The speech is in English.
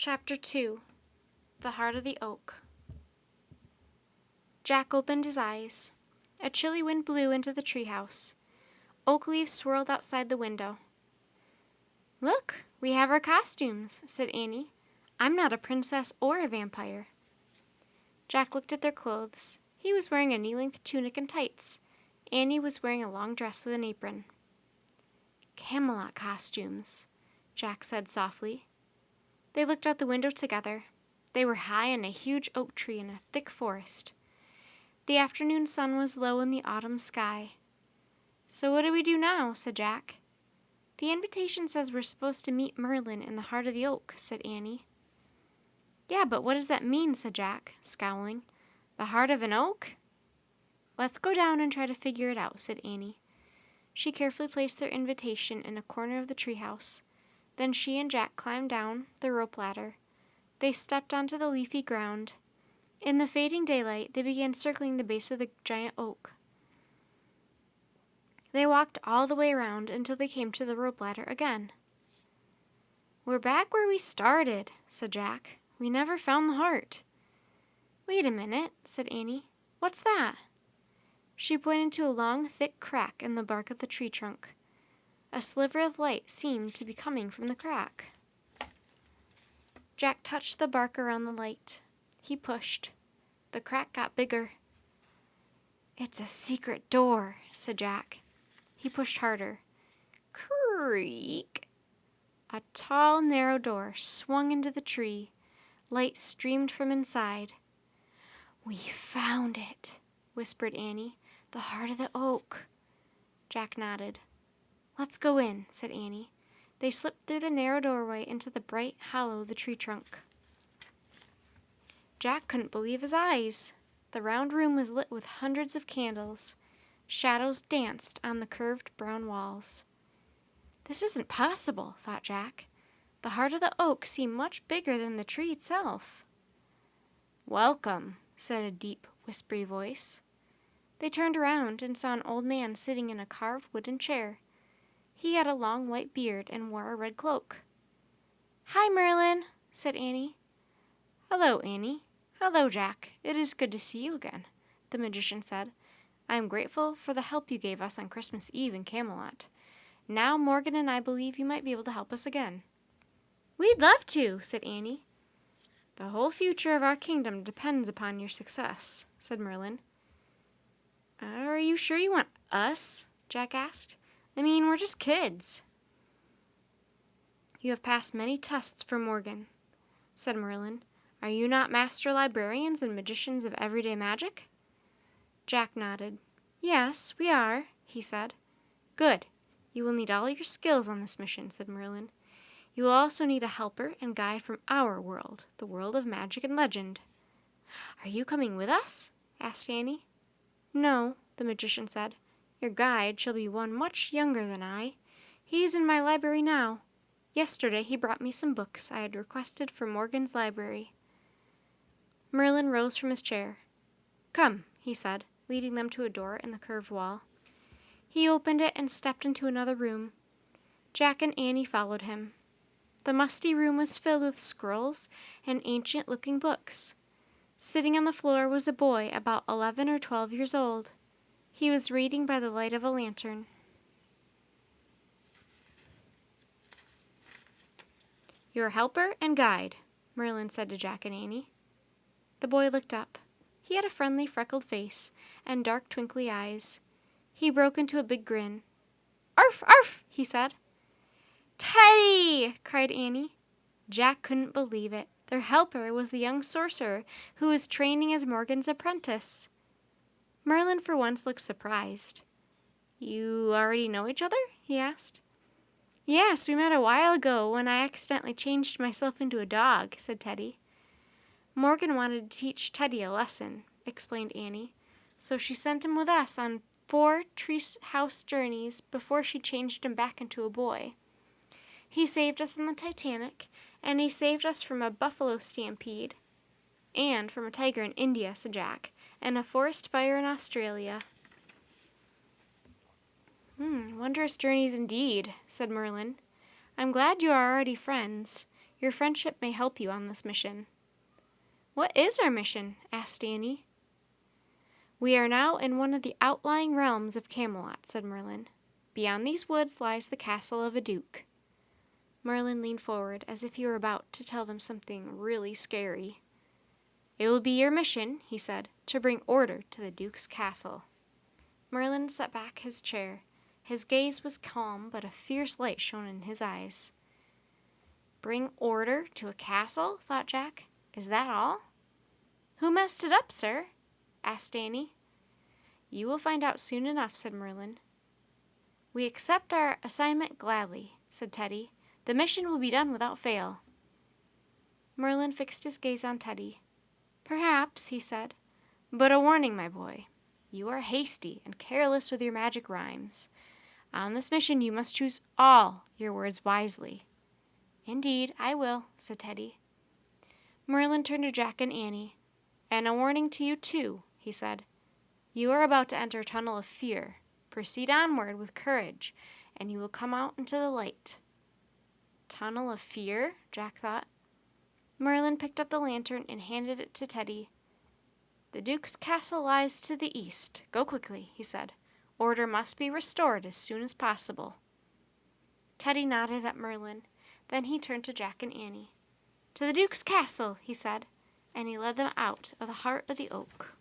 Chapter 2 The Heart of the Oak. Jack opened his eyes. A chilly wind blew into the treehouse. Oak leaves swirled outside the window. "Look, we have our costumes," said Annie. "I'm not a princess or a vampire." Jack looked at their clothes. He was wearing a knee-length tunic and tights. Annie was wearing a long dress with an apron. "Camelot costumes," Jack said softly. They looked out the window together. They were high in a huge oak tree in a thick forest. The afternoon sun was low in the autumn sky. "So what do we do now?" said Jack. "The invitation says we're supposed to meet Merlin in the heart of the oak," said Annie. "Yeah, but what does that mean?" said Jack, scowling. "The heart of an oak?" "Let's go down and try to figure it out," said Annie. She carefully placed their invitation in a corner of the treehouse. Then she and Jack climbed down the rope ladder. They stepped onto the leafy ground. In the fading daylight, they began circling the base of the giant oak. They walked all the way around until they came to the rope ladder again. "We're back where we started," said Jack. "We never found the heart." "Wait a minute," said Annie. "What's that?" She pointed to a long, thick crack in the bark of the tree trunk. A sliver of light seemed to be coming from the crack. Jack touched the bark around the light. He pushed. The crack got bigger. "It's a secret door," said Jack. He pushed harder. Creak! A tall, narrow door swung into the tree. Light streamed from inside. "We found it," whispered Annie. "The heart of the oak." Jack nodded. "Let's go in," said Annie. They slipped through the narrow doorway into the bright hollow of the tree trunk. Jack couldn't believe his eyes. The round room was lit with hundreds of candles. Shadows danced on the curved brown walls. "This isn't possible," thought Jack. The heart of the oak seemed much bigger than the tree itself. "Welcome," said a deep, whispery voice. They turned around and saw an old man sitting in a carved wooden chair. He had a long white beard and wore a red cloak. "Hi, Merlin," said Annie. "Hello, Annie. Hello, Jack. It is good to see you again," the magician said. "I am grateful for the help you gave us on Christmas Eve in Camelot. Now Morgan and I believe you might be able to help us again." "We'd love to," said Annie. "The whole future of our kingdom depends upon your success," said Merlin. "Are you sure you want us?" Jack asked. "I mean, we're just kids." "You have passed many tests for Morgan," said Merlin. "Are you not master librarians and magicians of everyday magic?" Jack nodded. "Yes, we are," he said. "Good. You will need all your skills on this mission," said Merlin. "You will also need a helper and guide from our world, the world of magic and legend." "Are you coming with us?" asked Annie. "No," the magician said. "Your guide shall be one much younger than I. He is in my library now. Yesterday he brought me some books I had requested from Morgan's library." Merlin rose from his chair. "Come," he said, leading them to a door in the curved wall. He opened it and stepped into another room. Jack and Annie followed him. The musty room was filled with scrolls and ancient-looking books. Sitting on the floor was a boy about 11 or 12 years old. He was reading by the light of a lantern. "Your helper and guide," Merlin said to Jack and Annie. The boy looked up. He had a friendly, freckled face and dark, twinkly eyes. He broke into a big grin. "Arf, arf," he said. "Teddy!" cried Annie. Jack couldn't believe it. Their helper was the young sorcerer who was training as Morgan's apprentice. Merlin for once looked surprised. "You already know each other?" he asked. "Yes, we met a while ago when I accidentally changed myself into a dog," said Teddy. "Morgan wanted to teach Teddy a lesson," explained Annie, "so she sent him with us on 4 treehouse journeys before she changed him back into a boy. He saved us on the Titanic, and he saved us from a buffalo stampede, and from a tiger in India," said Jack, "and a forest fire in Australia." "Wondrous journeys indeed," said Merlin. "I'm glad you are already friends. Your friendship may help you on this mission." "What is our mission?" asked Annie. "We are now in one of the outlying realms of Camelot," said Merlin. "Beyond these woods lies the castle of a duke." Merlin leaned forward as if he were about to tell them something really scary. "It will be your mission," he said, "to bring order to the duke's castle." Merlin set back his chair. His gaze was calm, but a fierce light shone in his eyes. "Bring order to a castle?" thought Jack. "Is that all?" "Who messed it up, sir?" asked Annie. "You will find out soon enough," said Merlin. "We accept our assignment gladly," said Teddy. "The mission will be done without fail." Merlin fixed his gaze on Teddy. "Perhaps," he said, "but a warning, my boy. You are hasty and careless with your magic rhymes. On this mission you must choose all your words wisely." "Indeed, I will," said Teddy. Merlin turned to Jack and Annie. "And a warning to you, too," he said. "You are about to enter a tunnel of fear. Proceed onward with courage, and you will come out into the light." "Tunnel of fear?" Jack thought. Merlin picked up the lantern and handed it to Teddy. "The Duke's castle lies to the east. Go quickly," he said. "Order must be restored as soon as possible." Teddy nodded at Merlin. Then he turned to Jack and Annie. "To the Duke's castle," he said, and he led them out of the heart of the oak.